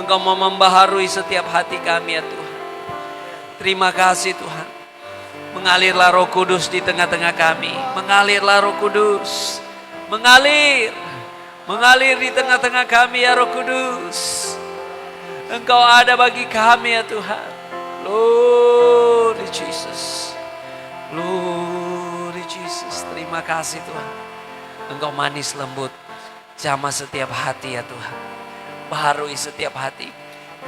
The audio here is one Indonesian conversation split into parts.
Engkau mau membaharui setiap hati kami ya Tuhan. Terima kasih Tuhan. Mengalirlah Roh Kudus di tengah-tengah kami. Mengalirlah Roh Kudus. Mengalir di tengah-tengah kami ya Roh Kudus. Engkau ada bagi kami ya Tuhan. Lord Jesus. Lord Jesus. Terima kasih Tuhan. Engkau manis lembut. Jamah setiap hati ya Tuhan. Baharui setiap hati.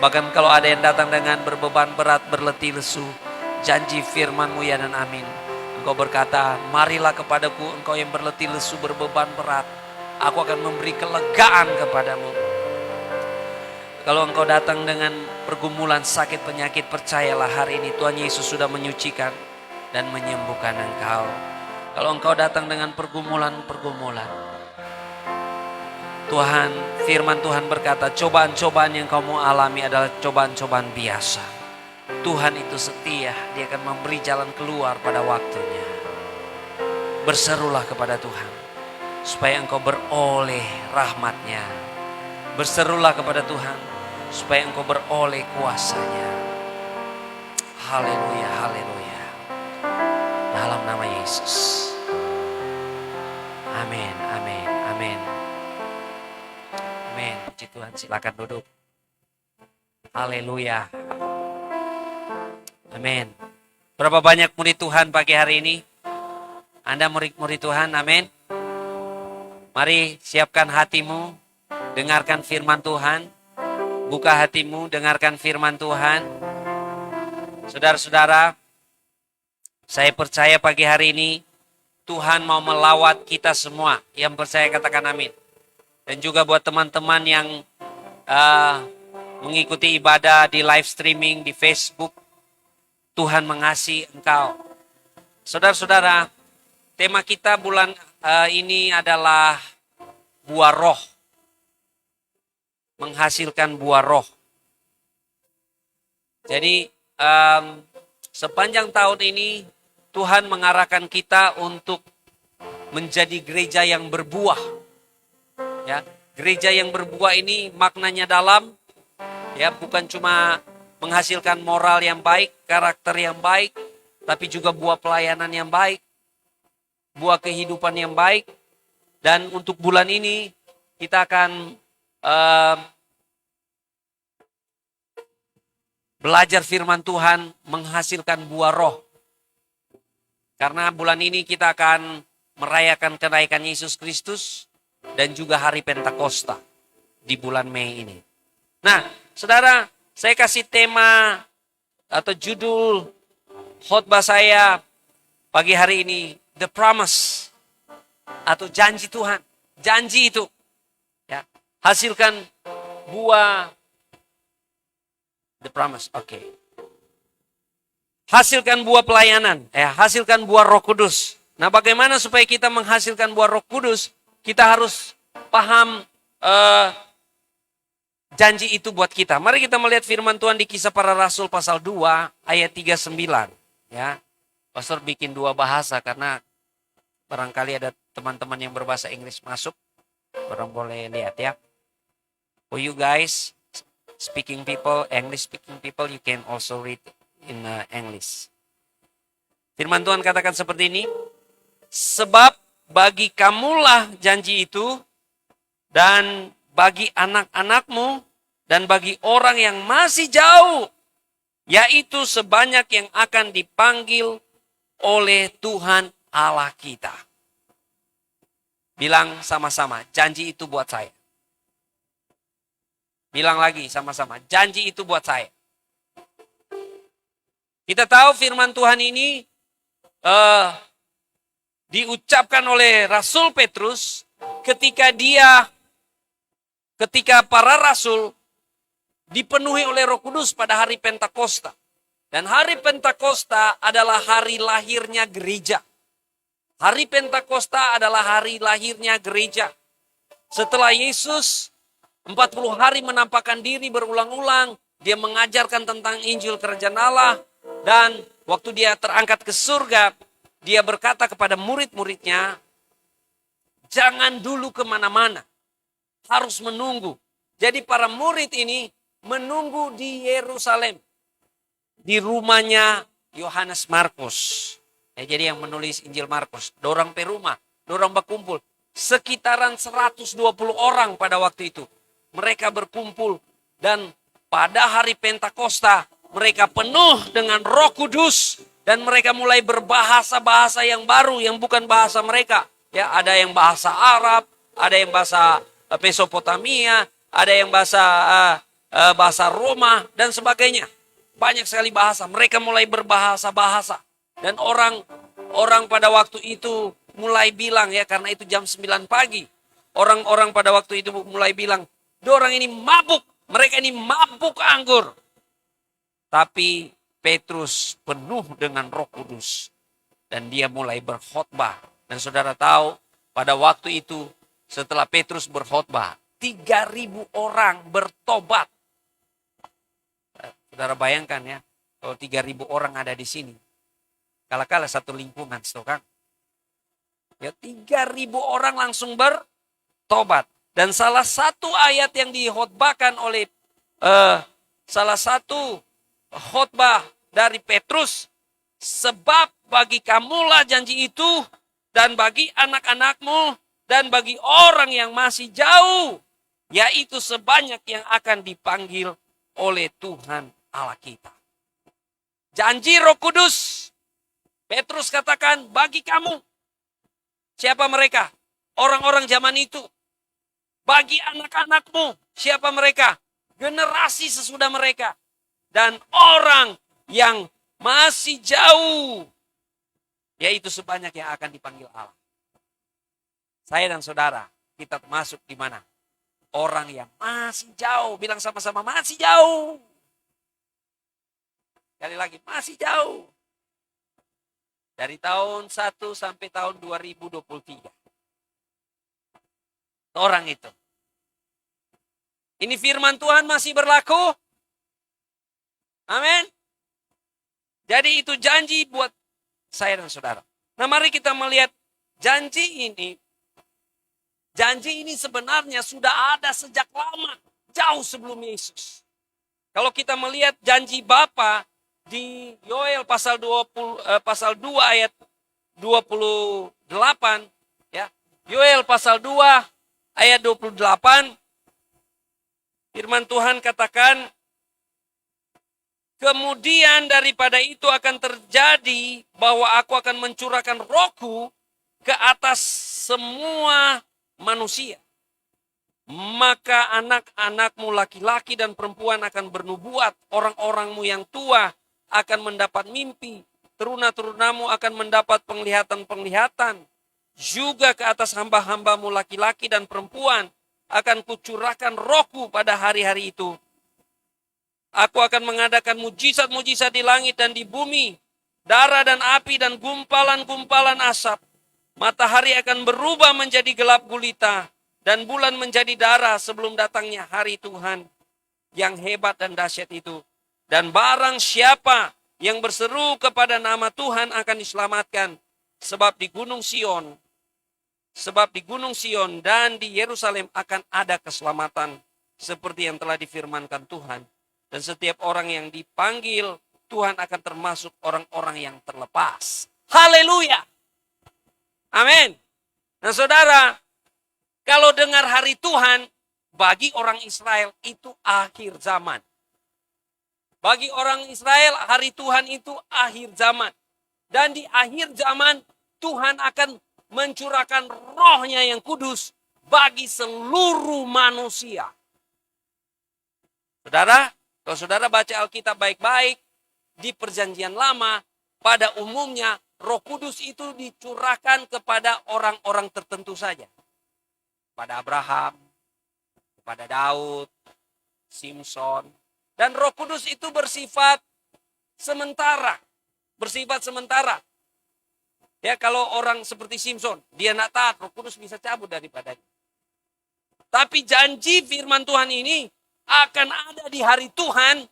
Bahkan kalau ada yang datang dengan berbeban berat, berletih lesu, janji firman-Mu ya dan amin. Engkau berkata, marilah kepadaku engkau yang berletih lesu, berbeban berat. Aku akan memberi kelegaan kepadamu. Kalau engkau datang dengan pergumulan sakit penyakit, percayalah hari ini Tuhan Yesus sudah menyucikan dan menyembuhkan engkau. Kalau engkau datang dengan pergumulan, Tuhan, firman Tuhan berkata, cobaan-cobaan yang kamu alami adalah cobaan-cobaan biasa. Tuhan itu setia, Dia akan memberi jalan keluar pada waktunya. Berserulah kepada Tuhan, supaya engkau beroleh rahmat-Nya. Berserulah kepada Tuhan, supaya engkau beroleh kuasa-Nya. Haleluya, haleluya. Dalam nama Yesus. Amin, amin, amin. Amin. Puji Tuhan, silakan duduk. Haleluya. Amin. Berapa banyak murid Tuhan pagi hari ini? Anda murid-murid Tuhan, amin. Mari siapkan hatimu, dengarkan firman Tuhan. Buka hatimu, dengarkan firman Tuhan. Saudara-saudara, saya percaya pagi hari ini Tuhan mau melawat kita semua. Yang percaya katakan amin. Dan juga buat teman-teman yang mengikuti ibadah di live streaming di Facebook, Tuhan mengasihi engkau. Saudara-saudara, tema kita bulan ini adalah buah roh. Menghasilkan buah roh. Jadi sepanjang tahun ini Tuhan mengarahkan kita untuk menjadi gereja yang berbuah. Ya, gereja yang berbuah ini maknanya dalam, ya, bukan cuma menghasilkan moral yang baik, karakter yang baik, tapi juga buah pelayanan yang baik, buah kehidupan yang baik. Dan untuk bulan ini kita akan belajar firman Tuhan menghasilkan buah roh. Karena bulan ini kita akan merayakan kenaikan Yesus Kristus dan juga hari Pentakosta di bulan Mei ini. Nah, saudara, saya kasih tema atau judul khotbah saya pagi hari ini, The Promise, atau janji Tuhan. Janji itu, ya, hasilkan buah, The Promise, oke. Hasilkan buah pelayanan, hasilkan buah Roh Kudus. Nah, bagaimana supaya kita menghasilkan buah Roh Kudus? Kita harus paham janji itu buat kita. Mari kita melihat firman Tuhan di Kisah Para Rasul pasal 2 ayat 39. Ya, Pastor bikin dua bahasa karena barangkali ada teman-teman yang berbahasa Inggris masuk. Orang boleh lihat ya. For you guys, English speaking people, you can also read in English. Firman Tuhan katakan seperti ini. Sebab bagi kamulah janji itu, dan bagi anak-anakmu, dan bagi orang yang masih jauh, yaitu sebanyak yang akan dipanggil oleh Tuhan Allah kita. Bilang sama-sama, janji itu buat saya. Bilang lagi sama-sama, janji itu buat saya. Kita tahu firman Tuhan ini diucapkan oleh Rasul Petrus ketika para rasul dipenuhi oleh Roh Kudus pada hari Pentakosta. Dan hari Pentakosta adalah hari lahirnya gereja. Hari Pentakosta adalah hari lahirnya gereja. Setelah Yesus 40 hari menampakkan diri berulang-ulang, dia mengajarkan tentang Injil Kerajaan Allah, dan waktu dia terangkat ke surga, dia berkata kepada murid-muridnya, jangan dulu kemana-mana, harus menunggu. Jadi para murid ini menunggu di Yerusalem. Di rumahnya Yohanes Markus. Ya, jadi yang menulis Injil Markus. Dorang perumah, dorang berkumpul. Sekitaran 120 orang pada waktu itu. Mereka berkumpul dan pada hari Pentakosta mereka penuh dengan Roh Kudus dan mereka mulai berbahasa-bahasa yang baru yang bukan bahasa mereka. Ya, ada yang bahasa Arab, ada yang bahasa Mesopotamia, ada yang bahasa Roma dan sebagainya. Banyak sekali bahasa. Mereka mulai berbahasa-bahasa dan orang pada waktu itu mulai bilang, ya karena itu jam 9 pagi. Orang-orang pada waktu itu mulai bilang, dorang ini mabuk. Mereka ini mabuk anggur. Tapi Petrus penuh dengan Roh Kudus. Dan dia mulai berkhotbah. Dan saudara tahu, pada waktu itu setelah Petrus berkhotbah, 3.000 orang bertobat. Saudara bayangkan ya, kalau 3.000 orang ada di sini. Kala-kala satu lingkungan, kan? Ya, 3.000 orang langsung bertobat. Dan salah satu ayat yang dikhotbahkan oleh salah satu khotbah dari Petrus, sebab bagi kamulah janji itu dan bagi anak-anakmu dan bagi orang yang masih jauh, yaitu sebanyak yang akan dipanggil oleh Tuhan Allah kita. Janji Roh Kudus. Petrus katakan bagi kamu. Siapa mereka? Orang-orang zaman itu. Bagi anak-anakmu. Siapa mereka? Generasi sesudah mereka. Dan orang yang masih jauh. Yaitu sebanyak yang akan dipanggil Allah. Saya dan saudara, kita masuk di mana? Orang yang masih jauh. Bilang sama-sama, masih jauh. Sekali lagi, masih jauh. Dari tahun 1 sampai tahun 2023. Orang itu. Ini firman Tuhan masih berlaku. Amin. Jadi itu janji buat saya dan saudara. Nah, mari kita melihat janji ini. Janji ini sebenarnya sudah ada sejak lama. Jauh sebelum Yesus. Kalau kita melihat janji Bapa di Yoel pasal 2 ayat 28, ya. Yoel pasal 2 ayat 28, firman Tuhan katakan, kemudian daripada itu akan terjadi bahwa aku akan mencurahkan rohku ke atas semua manusia. Maka anak-anakmu laki-laki dan perempuan akan bernubuat, orang-orangmu yang tua akan mendapat mimpi, teruna-terunamu akan mendapat penglihatan-penglihatan. Juga ke atas hamba-hambamu laki-laki dan perempuan akan kucurahkan rohku pada hari-hari itu. Aku akan mengadakan mujizat-mujizat di langit dan di bumi, darah dan api dan gumpalan-gumpalan asap. Matahari akan berubah menjadi gelap gulita dan bulan menjadi darah sebelum datangnya hari Tuhan yang hebat dan dahsyat itu. Dan barang siapa yang berseru kepada nama Tuhan akan diselamatkan. Sebab di Gunung Sion dan di Yerusalem akan ada keselamatan. Seperti yang telah difirmankan Tuhan. Dan setiap orang yang dipanggil Tuhan akan termasuk orang-orang yang terlepas. Haleluya. Amin. Nah saudara, kalau dengar hari Tuhan, bagi orang Israel itu akhir zaman. Bagi orang Israel, hari Tuhan itu akhir zaman. Dan di akhir zaman, Tuhan akan mencurahkan rohnya yang kudus bagi seluruh manusia. Saudara, kalau saudara baca Alkitab baik-baik, di perjanjian lama, pada umumnya Roh Kudus itu dicurahkan kepada orang-orang tertentu saja. Kepada Abraham, kepada Daud, Simson. Dan Roh Kudus itu bersifat sementara. Bersifat sementara. Ya, kalau orang seperti Simson, dia nak taat, Roh Kudus bisa cabut daripadanya. Tapi janji firman Tuhan ini akan ada di hari Tuhan,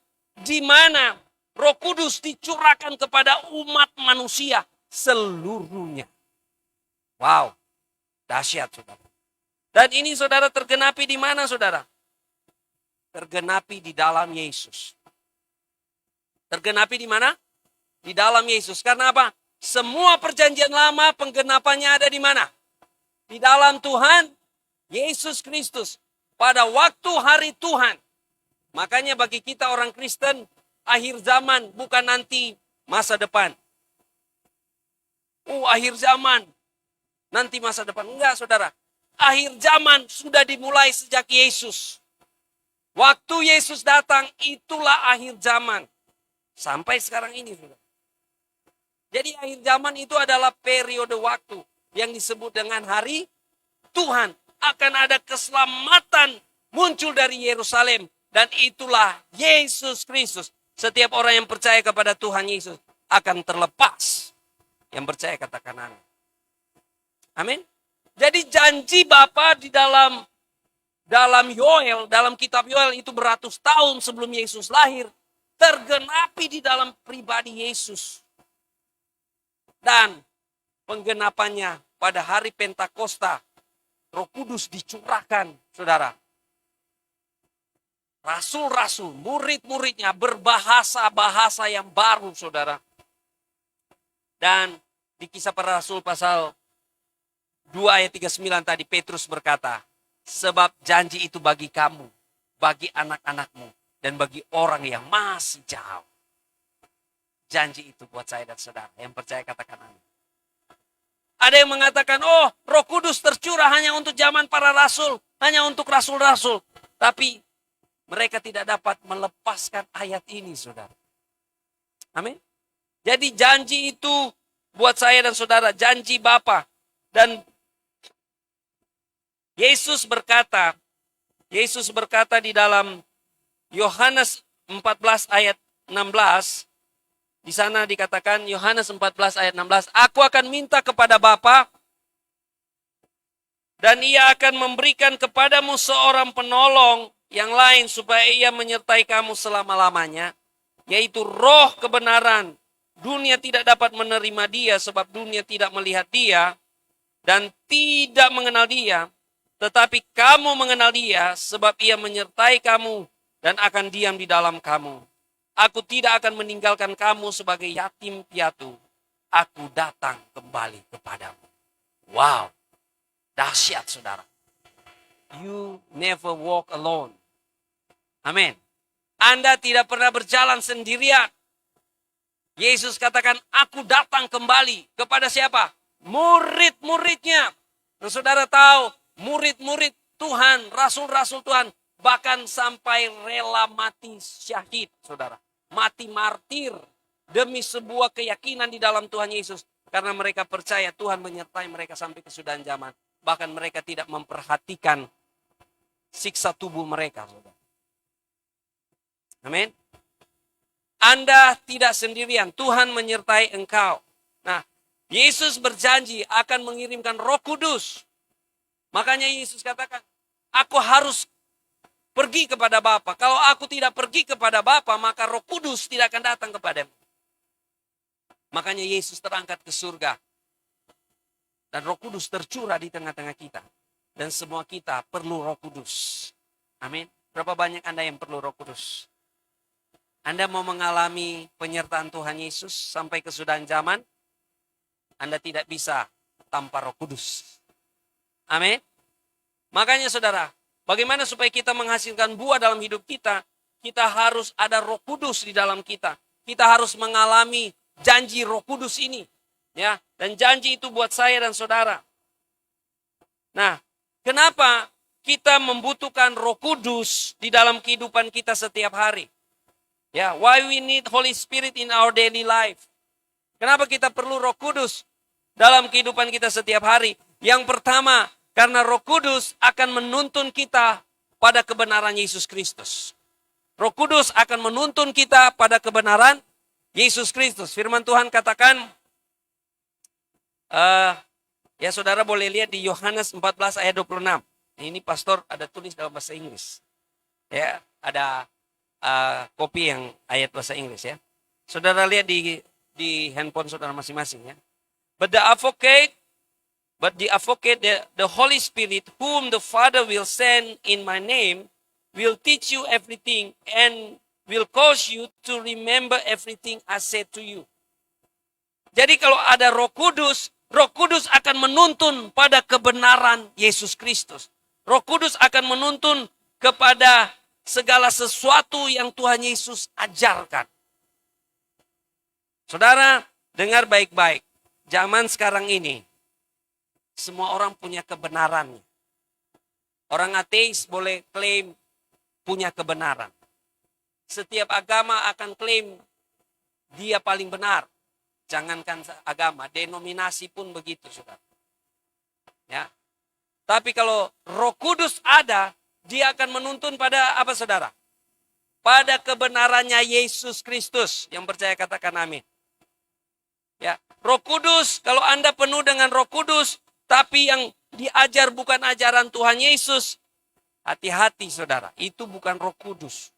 di mana Roh Kudus dicurahkan kepada umat manusia seluruhnya. Wow, dahsyat saudara. Dan ini saudara tergenapi di mana saudara? tergenapi di dalam Yesus. Tergenapi di mana? Di dalam Yesus. Karena apa? Semua perjanjian lama penggenapannya ada di mana? Di dalam Tuhan Yesus Kristus. Pada waktu hari Tuhan. Makanya bagi kita orang Kristen, akhir zaman bukan nanti, masa depan. Akhir zaman, nanti masa depan. Enggak, saudara. Akhir zaman sudah dimulai sejak Yesus. Waktu Yesus datang, itulah akhir zaman. Sampai sekarang ini, saudara. Jadi akhir zaman itu adalah periode waktu yang disebut dengan hari Tuhan. Akan ada keselamatan muncul dari Yerusalem. Dan itulah Yesus Kristus. Setiap orang yang percaya kepada Tuhan Yesus akan terlepas. Yang percaya katakan amin. Amin. Jadi janji Bapa di dalam Yoel, dalam kitab Yoel itu beratus tahun sebelum Yesus lahir. Tergenapi di dalam pribadi Yesus. Dan penggenapannya pada hari Pentakosta. Roh Kudus dicurahkan, saudara. Rasul-rasul, murid-muridnya berbahasa-bahasa yang baru, saudara. Dan di Kisah Para Rasul pasal 2 ayat 39 tadi Petrus berkata, sebab janji itu bagi kamu, bagi anak-anakmu, dan bagi orang yang masih jauh. Janji itu buat saya dan saudara. Yang percaya katakan amin. Ada yang mengatakan, Roh Kudus tercurah hanya untuk zaman para rasul. Hanya untuk rasul-rasul. Tapi mereka tidak dapat melepaskan ayat ini, saudara. Amin. Jadi janji itu buat saya dan saudara. Janji Bapa. Dan Yesus berkata di dalam Yohanes 14 ayat 16. Di sana dikatakan Yohanes 14 ayat 16, aku akan minta kepada Bapa dan ia akan memberikan kepadamu seorang penolong yang lain supaya ia menyertai kamu selama-lamanya, yaitu Roh kebenaran. Dunia tidak dapat menerima dia sebab dunia tidak melihat dia dan tidak mengenal dia, tetapi kamu mengenal dia sebab ia menyertai kamu dan akan diam di dalam kamu. Aku tidak akan meninggalkan kamu sebagai yatim piatu. Aku datang kembali kepadamu. Wow, dahsyat saudara. You never walk alone. Amin. Anda tidak pernah berjalan sendirian. Yesus katakan, aku datang kembali. Kepada siapa? Murid-muridnya. Dan saudara tahu, murid-murid Tuhan, rasul-rasul Tuhan, bahkan sampai rela mati syahid, saudara. Mati martir demi sebuah keyakinan di dalam Tuhan Yesus. Karena mereka percaya Tuhan menyertai mereka sampai kesudahan zaman. Bahkan mereka tidak memperhatikan siksa tubuh mereka, saudara. Amin. Anda tidak sendirian. Tuhan menyertai engkau. Nah, Yesus berjanji akan mengirimkan Roh Kudus. Makanya Yesus katakan, aku harus pergi kepada Bapa. Kalau aku tidak pergi kepada Bapa, maka Roh Kudus tidak akan datang kepadamu. Makanya Yesus terangkat ke surga. Dan Roh Kudus tercurah di tengah-tengah kita. Dan semua kita perlu Roh Kudus. Amin. Berapa banyak Anda yang perlu Roh Kudus? Anda mau mengalami penyertaan Tuhan Yesus sampai kesudahan zaman? Anda tidak bisa tanpa Roh Kudus. Amin. Makanya saudara, bagaimana supaya kita menghasilkan buah dalam hidup kita? Kita harus ada Roh Kudus di dalam kita. Kita harus mengalami janji Roh Kudus ini. Ya, dan janji itu buat saya dan saudara. Nah, kenapa kita membutuhkan Roh Kudus di dalam kehidupan kita setiap hari? Ya, why we need Holy Spirit in our daily life? Kenapa kita perlu Roh Kudus dalam kehidupan kita setiap hari? Yang pertama, karena Roh Kudus akan menuntun kita pada kebenaran Yesus Kristus. Roh Kudus akan menuntun kita pada kebenaran Yesus Kristus. Firman Tuhan katakan, ya saudara boleh lihat di Yohanes 14 ayat 26. Ini pastor ada tulis dalam bahasa Inggris. Ya, ada kopi yang ayat bahasa Inggris ya. Saudara lihat di handphone saudara masing-masing ya. But the advocate, the Holy Spirit, whom the Father will send in my name, will teach you everything and will cause you to remember everything I said to you. Jadi kalau ada Roh Kudus akan menuntun pada kebenaran Yesus Kristus. Roh Kudus akan menuntun kepada segala sesuatu yang Tuhan Yesus ajarkan. Saudara, dengar baik-baik. Zaman sekarang ini, semua orang punya kebenaran. Orang ateis boleh klaim punya kebenaran. Setiap agama akan klaim dia paling benar. Jangankan agama, denominasi pun begitu, saudara. Ya. Tapi kalau Roh Kudus ada, dia akan menuntun pada apa, saudara? Pada kebenarannya Yesus Kristus. Yang percaya katakan amin. Ya, Roh Kudus, kalau Anda penuh dengan Roh Kudus, tapi yang diajar bukan ajaran Tuhan Yesus, hati-hati, saudara. Itu bukan Roh Kudus.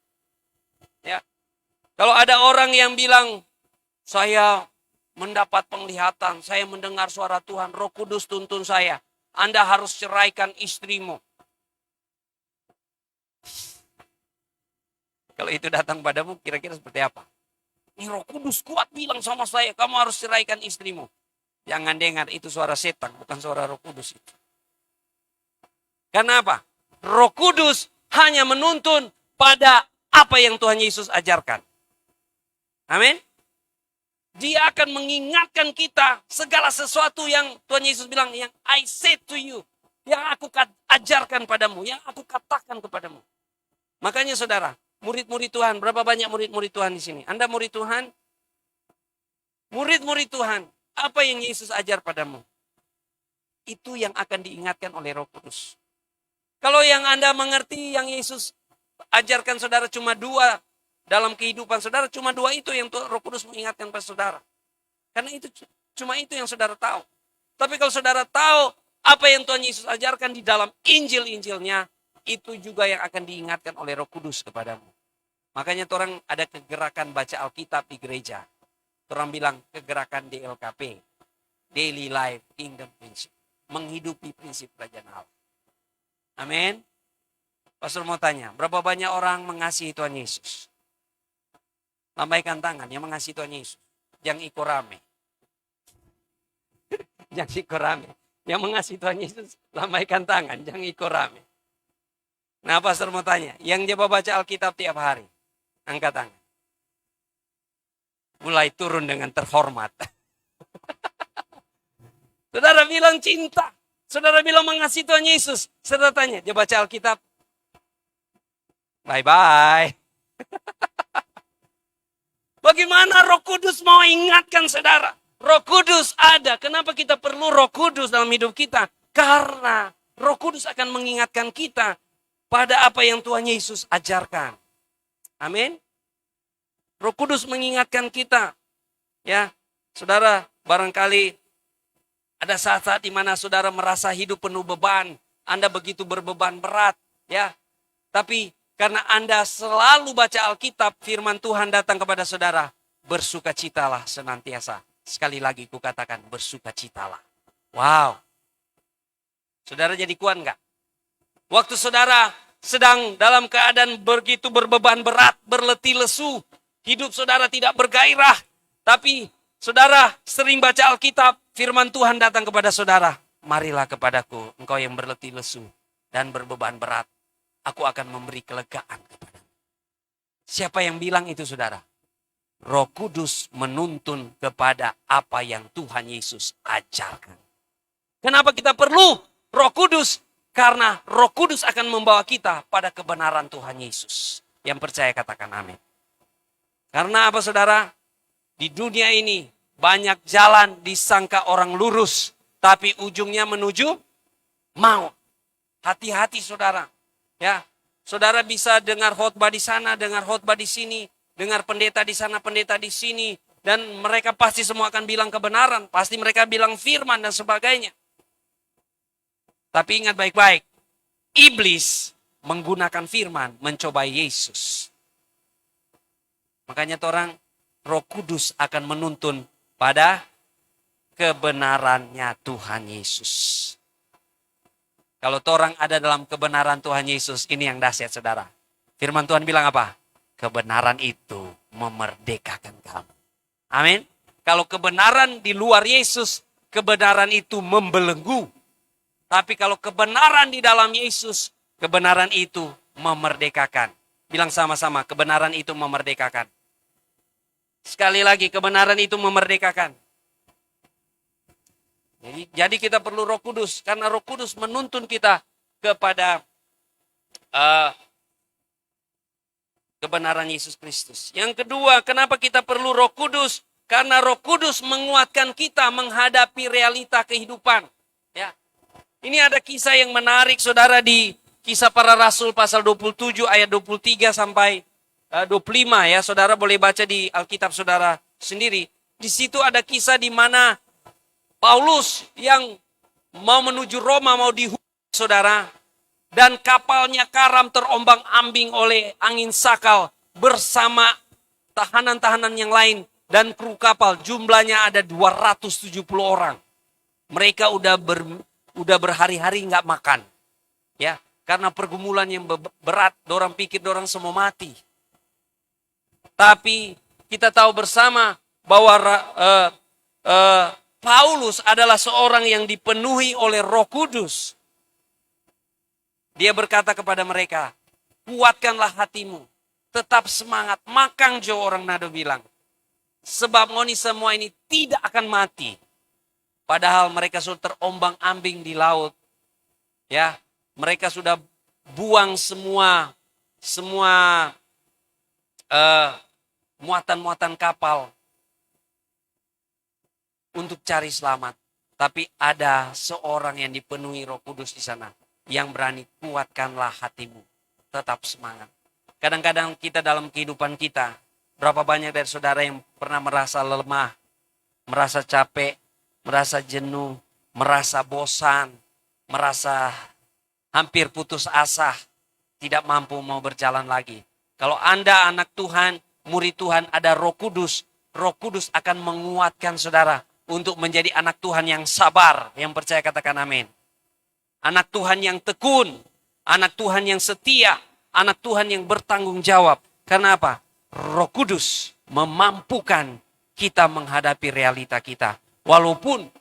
Ya. Kalau ada orang yang bilang, saya mendapat penglihatan, saya mendengar suara Tuhan, Roh Kudus tuntun saya. Anda harus ceraikan istrimu. Kalau itu datang padamu, kira-kira seperti apa? Ini Roh Kudus kuat bilang sama saya, kamu harus ceraikan istrimu. Jangan dengar, itu suara setan, bukan suara Roh Kudus itu. Karena apa? Roh Kudus hanya menuntun pada apa yang Tuhan Yesus ajarkan. Amin. Dia akan mengingatkan kita segala sesuatu yang Tuhan Yesus bilang, yang I said to you, yang aku ajarkan padamu, yang aku katakan kepadamu. Makanya saudara, murid-murid Tuhan, berapa banyak murid-murid Tuhan di sini? Anda murid Tuhan? Murid-murid Tuhan, apa yang Yesus ajar padamu? Itu yang akan diingatkan oleh Roh Kudus. Kalau yang Anda mengerti yang Yesus ajarkan saudara cuma dua, dalam kehidupan saudara cuma dua itu yang Roh Kudus mengingatkan pada saudara. Karena itu cuma itu yang saudara tahu. Tapi kalau saudara tahu apa yang Tuhan Yesus ajarkan di dalam Injil-Injilnya, itu juga yang akan diingatkan oleh Roh Kudus kepadamu. Makanya orang ada kegerakan baca Alkitab di gereja. Orang bilang kegerakan DLKP, Daily Life Kingdom Principle, menghidupi prinsip kerajaan Allah. Amin. Pastor mau tanya, berapa banyak orang mengasihi Tuhan Yesus? Lambaikan tangan yang mengasihi Tuhan Yesus. Yang ikut rame. Yang ikut rame. Yang mengasihi Tuhan Yesus, lambaikan tangan. Yang ikut rame. Nah, pastor mau tanya, yang coba baca Alkitab tiap hari, angkat tangan. Mulai turun dengan terhormat. Saudara bilang cinta. Saudara bilang mengasihi Tuhan Yesus. Saudara tanya, dia baca Alkitab. Bye-bye. Bagaimana Roh Kudus mau ingatkan saudara? Roh Kudus ada. Kenapa kita perlu Roh Kudus dalam hidup kita? Karena Roh Kudus akan mengingatkan kita pada apa yang Tuhan Yesus ajarkan. Amin. Roh Kudus mengingatkan kita. Ya, saudara, barangkali ada saat-saat di mana saudara merasa hidup penuh beban. Anda begitu berbeban berat. Ya, tapi karena Anda selalu baca Alkitab, firman Tuhan datang kepada saudara. Bersukacitalah senantiasa. Sekali lagi kukatakan, bersukacitalah. Wow. Saudara jadi kuat enggak? Waktu saudara sedang dalam keadaan begitu berbeban berat, berletih lesu. Hidup saudara tidak bergairah. Tapi saudara sering baca Alkitab, firman Tuhan datang kepada saudara. Marilah kepadaku, engkau yang berletih lesu dan berbeban berat. Aku akan memberi kelegaan kepadamu. Siapa yang bilang itu saudara? Roh Kudus menuntun kepada apa yang Tuhan Yesus ajarkan. Kenapa kita perlu Roh Kudus? Karena Roh Kudus akan membawa kita pada kebenaran Tuhan Yesus. Yang percaya katakan amin. Karena apa saudara? Di dunia ini banyak jalan disangka orang lurus. Tapi ujungnya menuju maut. Hati-hati saudara. Ya, saudara bisa dengar khotbah di sana, dengar khotbah di sini, dengar pendeta di sana, pendeta di sini, dan mereka pasti semua akan bilang kebenaran, pasti mereka bilang firman dan sebagainya. Tapi ingat baik-baik, iblis menggunakan firman mencobai Yesus. Makanya orang Roh Kudus akan menuntun pada kebenarannya Tuhan Yesus. Kalau orang ada dalam kebenaran Tuhan Yesus, ini yang dahsyat saudara. Firman Tuhan bilang apa? Kebenaran itu memerdekakan kamu. Amin. Kalau kebenaran di luar Yesus, kebenaran itu membelenggu. Tapi kalau kebenaran di dalam Yesus, kebenaran itu memerdekakan. Bilang sama-sama, kebenaran itu memerdekakan. Sekali lagi, kebenaran itu memerdekakan. Jadi kita perlu Roh Kudus, karena Roh Kudus menuntun kita kepada kebenaran Yesus Kristus. Yang kedua, kenapa kita perlu Roh Kudus? Karena Roh Kudus menguatkan kita menghadapi realita kehidupan. Ya. Ini ada kisah yang menarik, saudara, di Kisah Para Rasul pasal 27 ayat 23 sampai 25 ya. Saudara boleh baca di Alkitab saudara sendiri. Di situ ada kisah di mana Paulus yang mau menuju Roma, mau dihukum, saudara. Dan kapalnya karam, terombang-ambing oleh angin sakal bersama tahanan-tahanan yang lain. Dan kru kapal jumlahnya ada 270 orang. Mereka udah berhari-hari nggak makan. Ya, karena pergumulan yang berat, dorang pikir dorang semua mati. Tapi kita tahu bersama bahwa Paulus adalah seorang yang dipenuhi oleh Roh Kudus. Dia berkata kepada mereka, kuatkanlah hatimu, tetap semangat, makang jo orang nado bilang. Sebab ngoni semua ini tidak akan mati. Padahal mereka sudah terombang-ambing di laut. Ya, mereka sudah buang semua muatan-muatan kapal untuk cari selamat. Tapi ada seorang yang dipenuhi Roh Kudus di sana yang berani, kuatkanlah hatimu, tetap semangat. Kadang-kadang kita dalam kehidupan kita, berapa banyak dari saudara yang pernah merasa lemah, merasa capek, merasa jenuh, merasa bosan, merasa hampir putus asa, tidak mampu mau berjalan lagi. Kalau Anda anak Tuhan, murid Tuhan, ada Roh Kudus akan menguatkan saudara untuk menjadi anak Tuhan yang sabar, yang percaya katakan amin. Anak Tuhan yang tekun, anak Tuhan yang setia, anak Tuhan yang bertanggung jawab. Karena apa? Roh Kudus memampukan kita menghadapi realita kita. Walaupun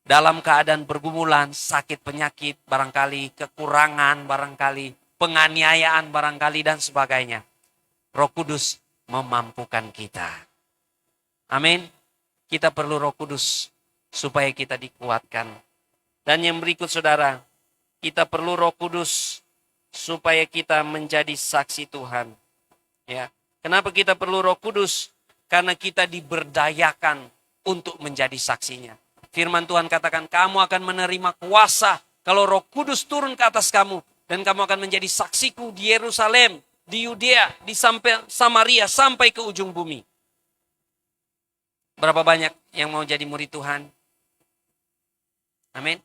dalam keadaan pergumulan, sakit penyakit, barangkali kekurangan, barangkali penganiayaan, barangkali dan sebagainya. Roh Kudus memampukan kita. Amin. Kita perlu Roh Kudus supaya kita dikuatkan. Dan yang berikut saudara, kita perlu Roh Kudus supaya kita menjadi saksi Tuhan. Ya. Kenapa kita perlu Roh Kudus? Karena kita diberdayakan untuk menjadi saksinya. Firman Tuhan katakan, kamu akan menerima kuasa kalau Roh Kudus turun ke atas kamu. Dan kamu akan menjadi saksiku di Yerusalem, di Yudea, di Samaria, sampai ke ujung bumi. Berapa banyak yang mau jadi murid Tuhan? Amin.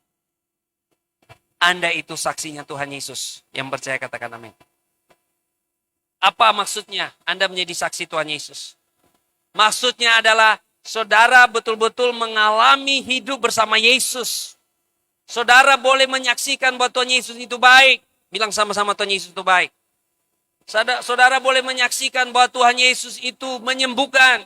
Anda itu saksinya Tuhan Yesus. Yang percaya katakan amin. Apa maksudnya Anda menjadi saksi Tuhan Yesus? Maksudnya adalah saudara betul-betul mengalami hidup bersama Yesus. Saudara boleh menyaksikan bahwa Tuhan Yesus itu baik. Bilang sama-sama Tuhan Yesus itu baik. Saudara boleh menyaksikan bahwa Tuhan Yesus itu menyembuhkan.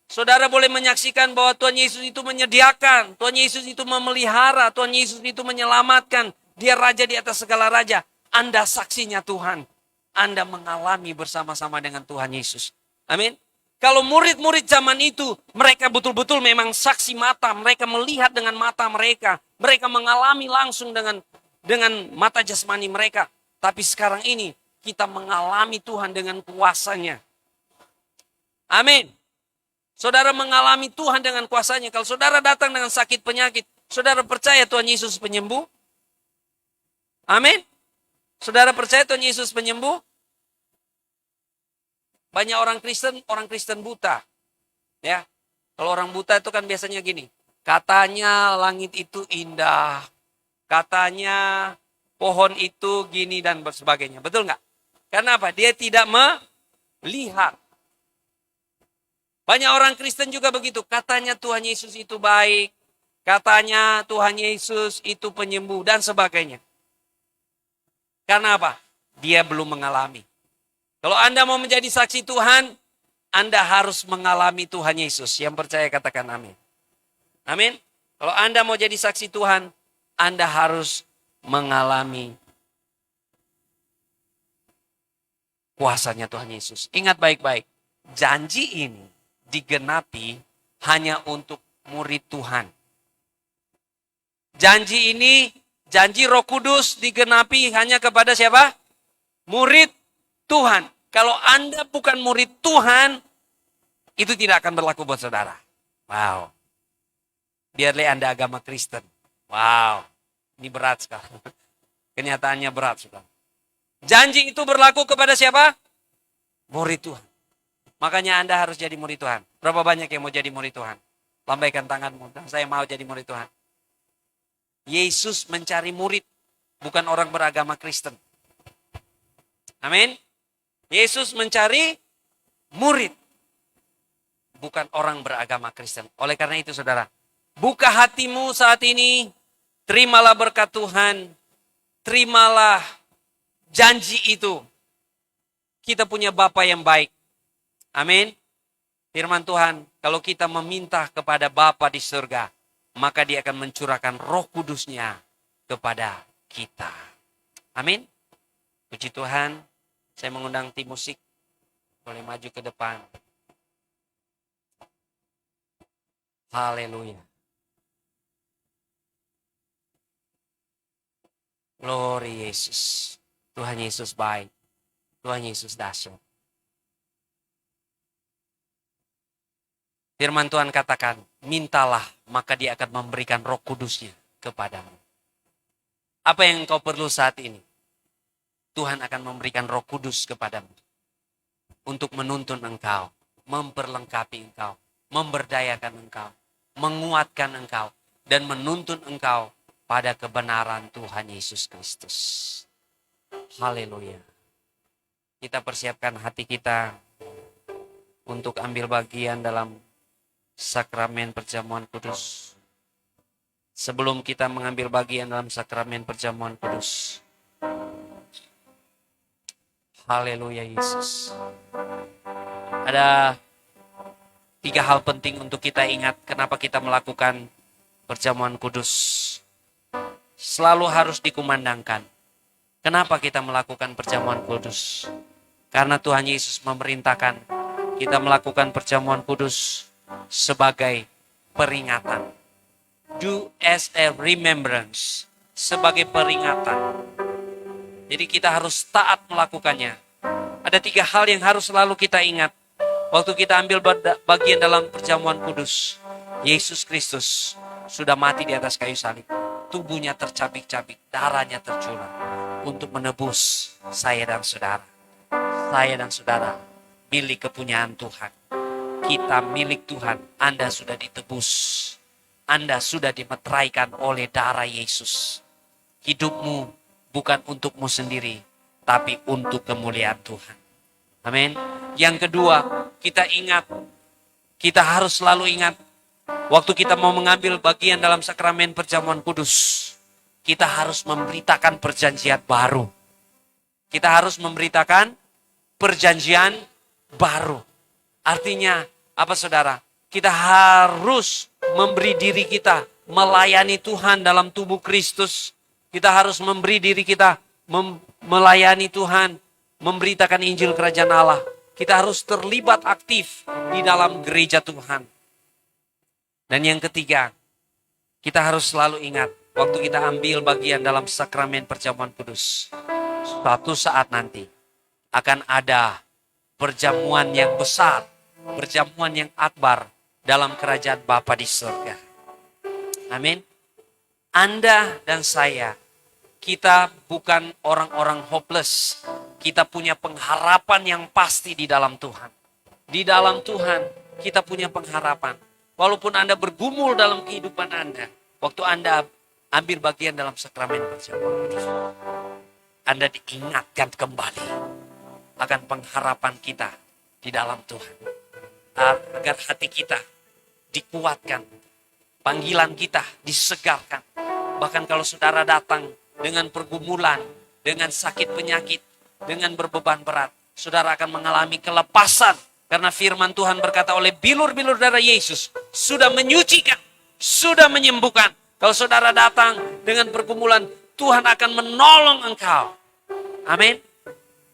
Saudara boleh menyaksikan bahwa Tuhan Yesus itu menyediakan. Tuhan Yesus itu memelihara. Tuhan Yesus itu menyelamatkan. Dia raja di atas segala raja. Anda saksinya Tuhan. Anda mengalami bersama-sama dengan Tuhan Yesus. Amin. Kalau murid-murid zaman itu, mereka betul-betul memang saksi mata. Mereka melihat dengan mata mereka. Mereka mengalami langsung dengan mata jasmani mereka. Tapi sekarang ini, kita mengalami Tuhan dengan kuasanya. Amin. Saudara mengalami Tuhan dengan kuasanya. Kalau saudara datang dengan sakit penyakit, saudara percaya Tuhan Yesus penyembuh? Amin. Saudara percaya Tuhan Yesus penyembuh? Banyak orang Kristen buta. Ya. Kalau orang buta itu kan biasanya gini. Katanya langit itu indah. Katanya pohon itu gini dan sebagainya. Betul nggak? Karena apa? Dia tidak melihat. Banyak orang Kristen juga begitu. Katanya Tuhan Yesus itu baik. Katanya Tuhan Yesus itu penyembuh dan sebagainya. Karena apa? Dia belum mengalami. Kalau Anda mau menjadi saksi Tuhan, Anda harus mengalami Tuhan Yesus. Yang percaya katakan amin. Amin. Kalau Anda mau jadi saksi Tuhan, Anda harus mengalami kuasanya Tuhan Yesus. Ingat baik-baik, janji ini digenapi hanya untuk murid Tuhan. Janji ini, janji Roh Kudus digenapi hanya kepada siapa? Murid Tuhan. Kalau Anda bukan murid Tuhan, itu tidak akan berlaku buat saudara. Wow. Biarlah Anda agama Kristen. Wow. Ini berat sekali. Kenyataannya berat, saudara. Janji itu berlaku kepada siapa? Murid Tuhan. Makanya Anda harus jadi murid Tuhan. Berapa banyak yang mau jadi murid Tuhan? Lambaikan tanganmu. Saya mau jadi murid Tuhan. Yesus mencari murid, bukan orang beragama Kristen. Amin. Yesus mencari murid, bukan orang beragama Kristen. Oleh karena itu saudara, buka hatimu saat ini, terimalah berkat Tuhan, terimalah janji itu. Kita punya Bapa yang baik. Amin. Firman Tuhan, kalau kita meminta kepada Bapa di surga, maka Dia akan mencurahkan Roh Kudus-Nya kepada kita. Amin. Puji Tuhan. Saya mengundang tim musik. Boleh maju ke depan. Haleluya. Glory Yesus. Tuhan Yesus baik. Tuhan Yesus dahsyat. Firman Tuhan katakan, mintalah maka Dia akan memberikan Roh Kudus-Nya kepadamu. Apa yang engkau perlu saat ini? Tuhan akan memberikan Roh Kudus kepadamu untuk menuntun engkau, memperlengkapi engkau, memberdayakan engkau, menguatkan engkau, dan menuntun engkau pada kebenaran Tuhan Yesus Kristus. Haleluya. Kita persiapkan hati kita untuk ambil bagian dalam sakramen perjamuan kudus. Sebelum kita mengambil bagian dalam sakramen perjamuan kudus, haleluya Yesus. Ada 3 hal penting untuk kita ingat kenapa kita melakukan perjamuan kudus. Selalu harus dikumandangkan. Kenapa kita melakukan perjamuan kudus? Karena Tuhan Yesus memerintahkan kita melakukan perjamuan kudus sebagai peringatan. Do as a remembrance. Sebagai peringatan. Jadi kita harus taat melakukannya. Ada 3 hal yang harus selalu kita ingat. Waktu kita ambil bagian dalam perjamuan kudus. Yesus Kristus sudah mati di atas kayu salib. Tubuhnya tercabik-cabik, darahnya tercurah. Untuk menebus saya dan saudara. Saya dan saudara milik kepunyaan Tuhan. Kita milik Tuhan. Anda sudah ditebus. Anda sudah dimeteraikan oleh darah Yesus. Hidupmu bukan untukmu sendiri, tapi untuk kemuliaan Tuhan. Amin. Yang kedua, kita ingat, kita harus selalu ingat, waktu kita mau mengambil bagian dalam sakramen perjamuan kudus, kita harus memberitakan perjanjian baru. Kita harus memberitakan perjanjian baru. Artinya, apa saudara? Kita harus memberi diri kita melayani Tuhan dalam tubuh Kristus. Kita harus memberi diri kita melayani Tuhan, memberitakan Injil Kerajaan Allah. Kita harus terlibat aktif di dalam gereja Tuhan. Dan yang ketiga, kita harus selalu ingat, waktu kita ambil bagian dalam sakramen perjamuan kudus, suatu saat nanti akan ada perjamuan yang besar, perjamuan yang akbar dalam kerajaan Bapa di surga. Amin. Anda dan saya, kita bukan orang-orang hopeless. Kita punya pengharapan yang pasti di dalam Tuhan. Di dalam Tuhan kita punya pengharapan. Walaupun Anda bergumul dalam kehidupan Anda, waktu Anda ambil bagian dalam sakramen perjamuan kudus, Anda diingatkan kembali akan pengharapan kita di dalam Tuhan. Agar hati kita dikuatkan, panggilan kita disegarkan. Bahkan kalau saudara datang dengan pergumulan, dengan sakit penyakit, dengan berbeban berat, saudara akan mengalami kelepasan. Karena firman Tuhan berkata oleh bilur-bilur darah Yesus sudah menyucikan, sudah menyembuhkan. Kalau saudara datang dengan pergumulan, Tuhan akan menolong engkau. Amin.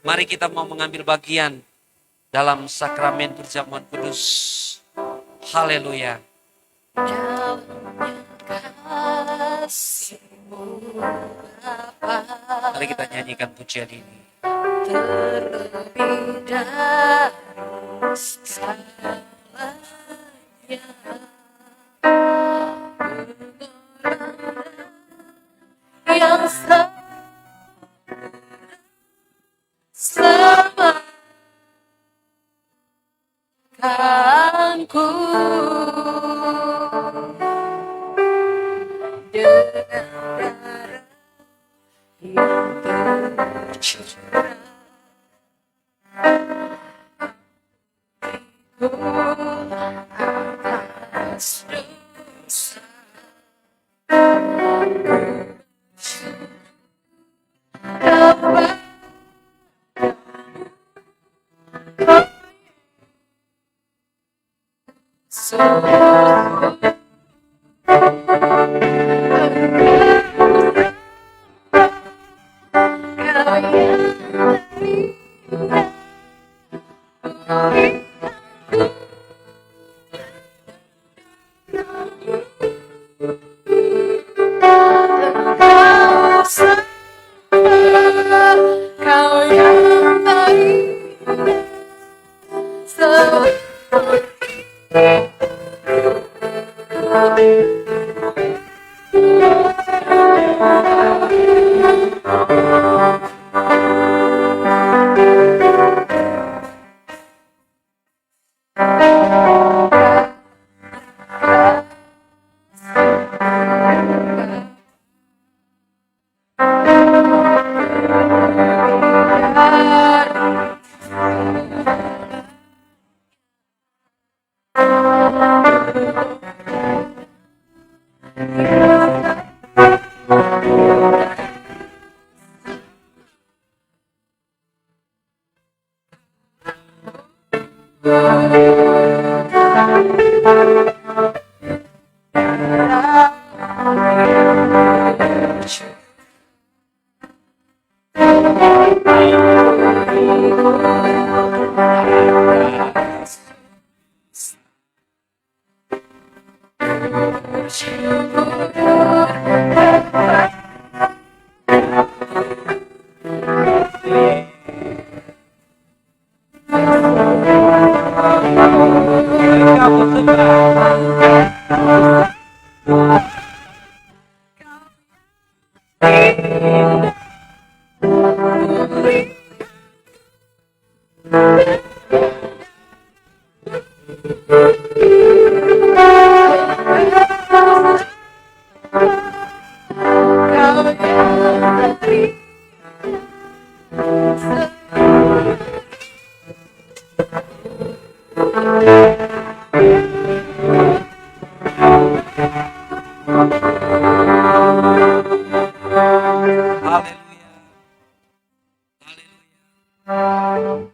Mari kita mau mengambil bagian dalam sakramen perjamuan kudus. Haleluya. Mari kita nyanyikan pujian ini. Terlebih dari segalanya, yang selamatkanku dengan darah yang tercurah. Atas dosa kau yang baik.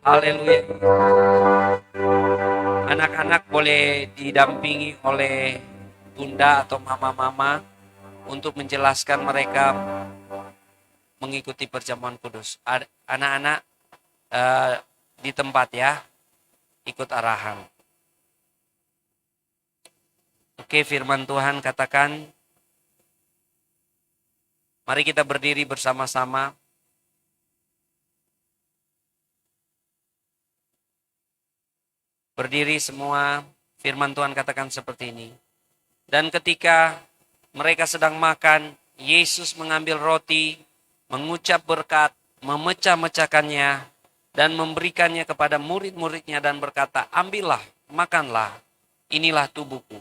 Haleluya. Anak-anak boleh didampingi oleh bunda atau mama-mama untuk menjelaskan mereka mengikuti perjamuan kudus. Anak-anak di tempat ya, ikut arahan. Oke, firman Tuhan katakan, mari kita berdiri bersama-sama. Berdiri semua, firman Tuhan katakan seperti ini. Dan ketika mereka sedang makan, Yesus mengambil roti, mengucap berkat, memecah-mecahkannya, dan memberikannya kepada murid-muridnya dan berkata, ambillah, makanlah, inilah tubuhku.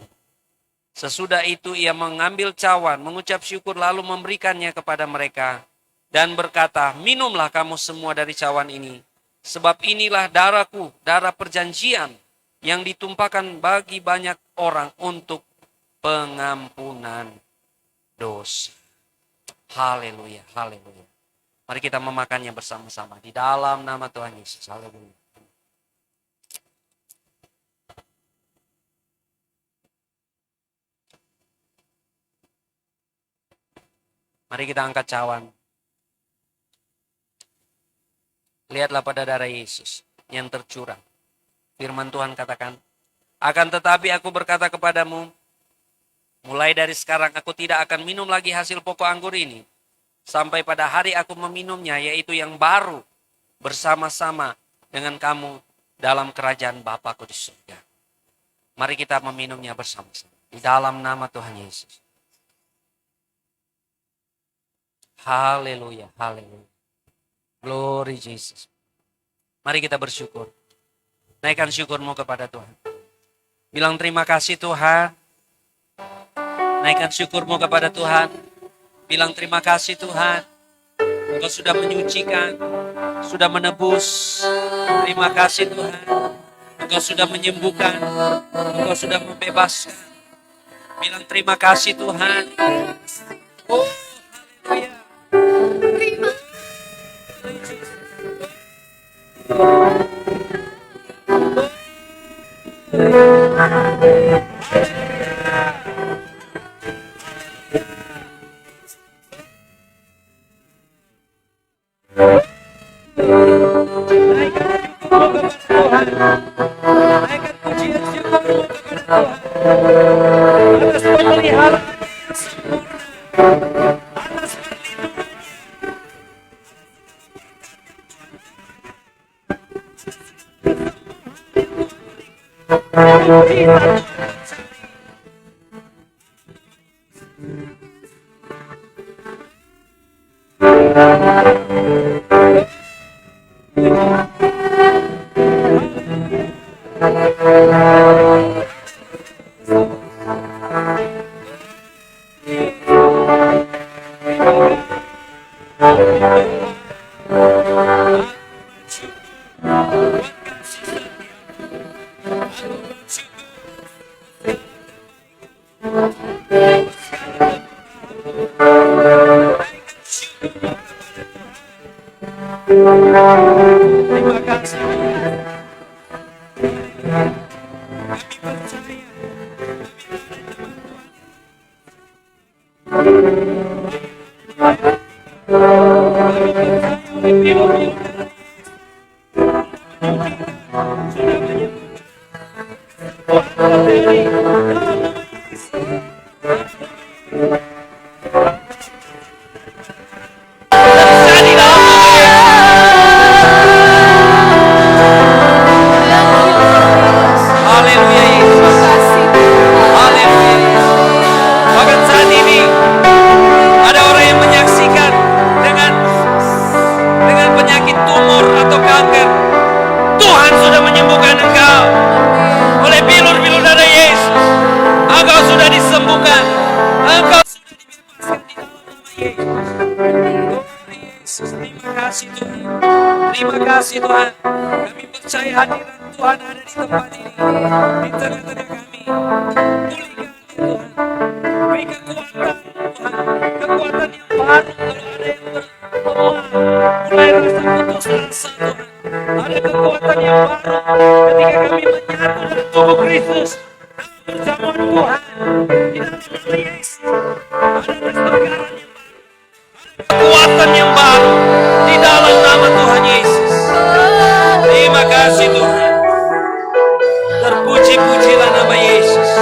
Sesudah itu ia mengambil cawan, mengucap syukur lalu memberikannya kepada mereka. Dan berkata, minumlah kamu semua dari cawan ini. Sebab inilah darahku, darah perjanjian yang ditumpahkan bagi banyak orang untuk pengampunan dosa. Haleluya, haleluya. Mari kita memakannya bersama-sama di dalam nama Tuhan Yesus. Haleluya. Mari kita angkat cawan. Lihatlah pada darah Yesus yang tercurah. Firman Tuhan katakan, akan tetapi aku berkata kepadamu, mulai dari sekarang aku tidak akan minum lagi hasil pokok anggur ini, sampai pada hari aku meminumnya, yaitu yang baru, bersama-sama dengan kamu dalam kerajaan Bapa-Ku di surga. Mari kita meminumnya bersama-sama. Di dalam nama Tuhan Yesus. Haleluya, haleluya. Glory Jesus. Mari kita bersyukur. Naikkan syukurmu kepada Tuhan. Bilang terima kasih Tuhan. Naikkan syukurmu kepada Tuhan. Bilang terima kasih Tuhan. Engkau sudah menyucikan, sudah menebus. Terima kasih Tuhan. Engkau sudah menyembuhkan, Engkau sudah membebaskan. Bilang terima kasih Tuhan. Oh, haleluya. Naikkan pujian syukurmu kepada Tuhan atas pemeliharaan yang sempurna, atas perlindungan. Terima kasih. Kami percaya. Haleluya Yesus. Haleluya Yesus. Bahkan saat ini ada orang yang menyaksikan dengan penyakit tumor atau kanker. Tuhan sudah menyembuhkan engkau. Oleh bilur-bilur darah Yesus, engkau sudah disembuhkan. Engkau sudah dibebaskan di dalam nama Yesus. Tuhan Yesus, terima kasih Tuhan. Terima kasih Tuhan. Kami percaya hadirat Tuhan ada di tempat ini, di tengah-tengah kami. Pulihkan Tuhan. Beri kekuatan Tuhan. Kekuatan yang baru kalau ada yang berlemah. Mulai rasa putus asa Tuhan. Ada kekuatan yang baru ketika kami menyatu dengan tubuh Kristus. Perjamuan Tuhan di dalam nama Yesus. Ada kesegaran yang baru. Ada kekuatan yang baru di dalam nama Tuhan Yesus. Terima kasih Tuhan. Terpuji-pujilah